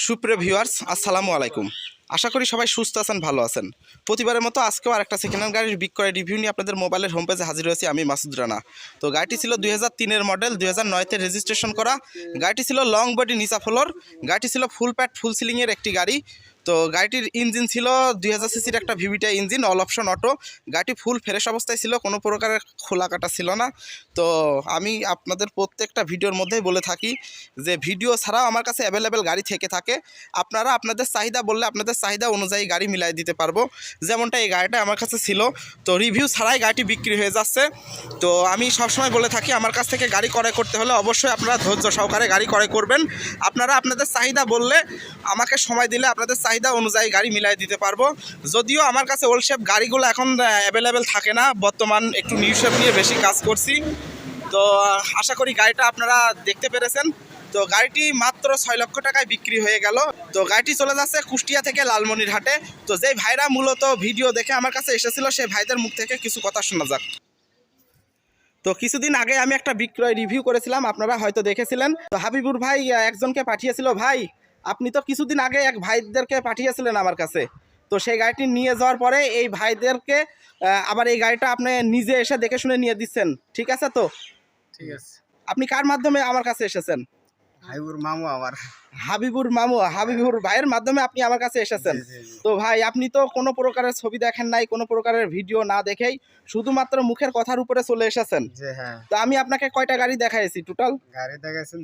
সুপ্রিয় ভিউয়ার্স, আসসালামু আলাইকুম। আশা করি সবাই সুস্থ আছেন, ভালো আছেন। প্রতিবারের মতো আজকেও আরেকটা সেকেন্ড হ্যান্ড গাড়ির বিক্রয় রিভিউ নিয়ে আপনাদের মোবাইলের হোম পেজে হাজির হয়েছি আমি মাসুদ রানা। তো গাড়িটি ছিল 2003-এর মডেল, 2009-তে রেজিস্ট্রেশন করা। গাড়িটি ছিল লং বডি নিচা ফ্লোর। গাড়িটি ছিল ফুল প্যাড ফুল সিলিংয়ের একটি গাড়ি। তো গাড়িটির ইঞ্জিন ছিল 2000 সিসির একটা ভিভিটা ইঞ্জিন, অল অপশন অটো। গাড়িটি ফুল ফ্রেশ অবস্থায় ছিল, কোনো প্রকারের খোলা কাটা ছিল না। তো আমি আপনাদের প্রত্যেকটা ভিডিওর মধ্যেই বলে থাকি যে ভিডিও ছাড়াও আমার কাছে অ্যাভেলেবেল গাড়ি থেকে থাকে। আপনারা আপনাদের চাহিদা বললে আপনাদের চাহিদা অনুযায়ী গাড়ি মিলাই দিতে পারবো। যেমনটা এই গাড়িটা আমার কাছে ছিল, তো রিভিউ ছাড়াই গাড়িটি বিক্রি হয়ে যাচ্ছে। তো আমি সবসময় বলে থাকি আমার কাছ থেকে গাড়ি ক্রয় করতে হলে অবশ্যই আপনারা ধৈর্য সহকারে গাড়ি ক্রয় করবেন। আপনারা আপনাদের চাহিদা বললে আমাকে সময় দিলে আপনাদের চাহিদা অনুযায়ী গাড়ি মিলাই দিতে পারবো। যদিও আমার কাছে ওল্ড শেপ গাড়িগুলো এখন অ্যাভেলেবেল থাকে না, বর্তমান একটু নিউ শেপ নিয়ে বেশি কাজ করছি। তো আশা করি গাড়িটা আপনারা দেখতে পেরেছেন। তো গাড়িটি মাত্র 6 লক্ষ টাকায় বিক্রি হয়ে গেল। তো গাড়িটি চলে যাচ্ছে কুষ্টিয়া থেকে লালমনিরহাটে। তো যেই ভাইরা মূলত ভিডিও দেখে আমার কাছে এসেছিল সেই ভাইদের মুখ থেকে কিছু কথা শোনা যাক। তো কিছুদিন আগে আমি একটা বিক্রয় রিভিউ করেছিলাম, আপনারা হয়তো দেখেছিলেন। তো হাবিবুর ভাই একজনকে পাঠিয়েছিল। ভাই, আপনি তো কিছুদিন আগে এক ভাইদেরকে পাঠিয়েছিলেন আমার কাছে। তো সেই গাড়িটি নিয়ে যাওয়ার পরে এই ভাইদেরকে আবার এই গাড়িটা আপনি নিজে এসে দেখে শুনে নিয়ে দিচ্ছেন, ঠিক আছে? তো ঠিক আছে। আপনি কার মাধ্যমে আমার কাছে এসেছেন? হাবিবুর মামু আমার। হাবিবুর ভাইয়ের মাধ্যমে আপনি আমার কাছে এসেছেন। তো ভাই, আপনি তো কোনো প্রকারের ছবি দেখেন নাই, কোনো প্রকারের ভিডিও না দেখেই শুধুমাত্র মুখের কথার উপরে চলে এসেছেন। হ্যাঁ, তো আমি আপনাকে কয়টা গাড়ি দেখাইছি টোটাল? গাড়ি দেখাইছেন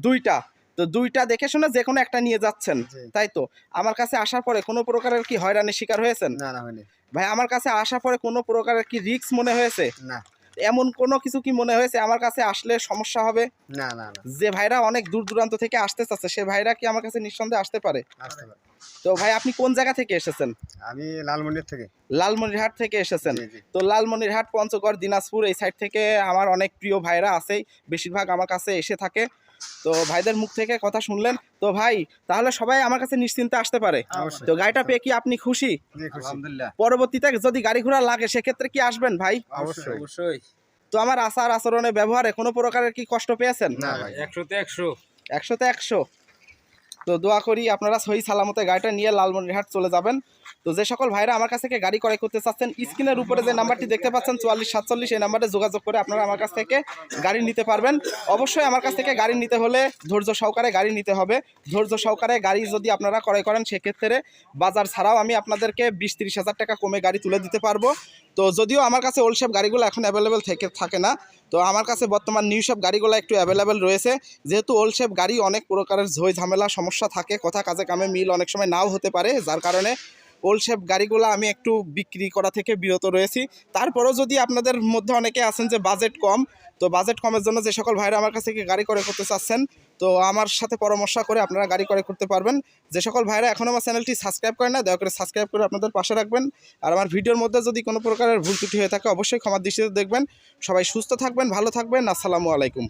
দুইটা। তো দুইটা দেখে শুনে যে কোনো একটা নিয়ে যাচ্ছেন, তাই তো? আমার কাছে আসার পরে কোনো প্রকারের কি হয়রানির শিকার হয়েছেন? না না হয়নি ভাই, আমার কাছে আসার পরে কোনো প্রকারের কি রিস্ক মনে হয়েছে? না। এমন কোনো কিছু কি মনে হয়েছে আমার কাছে আসলে সমস্যা হবে? না না না, যে ভাইরা অনেক দূর দূরান্ত থেকে আসতে চাচ্ছে সে ভাইরা কি আমার কাছে নিঃসন্দেহে আসতে পারে? আসতে পারে। তো ভাই, আপনি কোন জায়গা থেকে এসেছেন? আমি লালমন্দির থেকে। লালমনিরহাট থেকে এসেছেন। জি, জি। তো লালমনিরহাট, পঞ্চগড়, দিনাজপুর এই সাইড থেকে আমার অনেক প্রিয় ভাইরা আছেই, বেশিরভাগ আমার কাছে এসে থাকে। তো ভাইদের মুখ থেকে কথা শুনলেন। তো ভাই, তাহলে সবাই আমার কাছে নিশ্চিন্তে আসতে পারে। অবশ্যই। তো গাড়িটা পেয়ে কি আপনি খুশি? জি, খুশি। আলহামদুলিল্লাহ। পরবর্তীতে যদি গাড়ি ঘোড়া লাগে সেক্ষেত্রে কি আসবেন ভাই? অবশ্যই অবশ্যই। তো আমার আচার আচরণে ব্যবহারে কোনো প্রকারের কি কষ্ট পেয়েছেন? না ভাই, 100-তে 100। 100-তে 100। তো দোয়া করি আপনারা সহি সালামতে গাড়িটা নিয়ে লালমনিরহাট চলে যাবেন। তো যে সকল ভাইরা আমার কাছ থেকে গাড়ি ক্রয় করতে চাচ্ছেন, স্ক্রিনের উপরে যে নাম্বারটি দেখতে পাচ্ছেন 4447, এই নাম্বারে যোগাযোগ করে আপনারা আমার কাছ থেকে গাড়ি নিতে পারবেন। অবশ্যই আমার কাছ থেকে গাড়ি নিতে হলে ধৈর্য সহকারে গাড়ি নিতে হবে। ধৈর্য সহকারে গাড়ি যদি আপনারা ক্রয় করেন সেক্ষেত্রে বাজার ছাড়াও আমি আপনাদেরকে 20-30 হাজার টাকা কমে গাড়ি তুলে দিতে পারবো। তো যদিও আমার কাছে ওল্ড শেপ গাড়িগুলো এখন অ্যাভেলেবেল থাকে না, তো আমার কাছে বর্তমান নিউ শেপ গাড়িগুলো একটু অ্যাভেলেবেল রয়েছে। যেহেতু ওল্ড শেপ গাড়ি অনেক প্রকারের ঝই ঝামেলা সমস্যা থাকে, কথা কাজে কামে মিল অনেক সময় নাও হতে পারে, যার কারণে ওল্ড শেপ গাড়িগুলো আমি একটু বিক্রি করা থেকে বিরত রয়েছি। তারপরেও যদি আপনাদের মধ্যে অনেকে আছেন যে বাজেট কম, তো বাজেট কমের জন্য যে সকল ভাইরা আমার কাছ থেকে গাড়ি ক্রয় করতে চাচ্ছেন, তো আমার সাথে পরামর্শ করে আপনারা গাড়ি ক্রয় করতে পারবেন। যে সকল ভাইরা এখন আমার চ্যানেলটি সাবস্ক্রাইব করেন না, দয়া করে সাবস্ক্রাইব করে আপনাদের পাশে রাখবেন। আর আমার ভিডিওর মধ্যে যদি কোনো প্রকারের ভুল ত্রুটি হয়ে থাকে অবশ্যই ক্ষমার দৃষ্টিতে দেখবেন। সবাই সুস্থ থাকবেন, ভালো থাকবেন। আসসালামু আলাইকুম।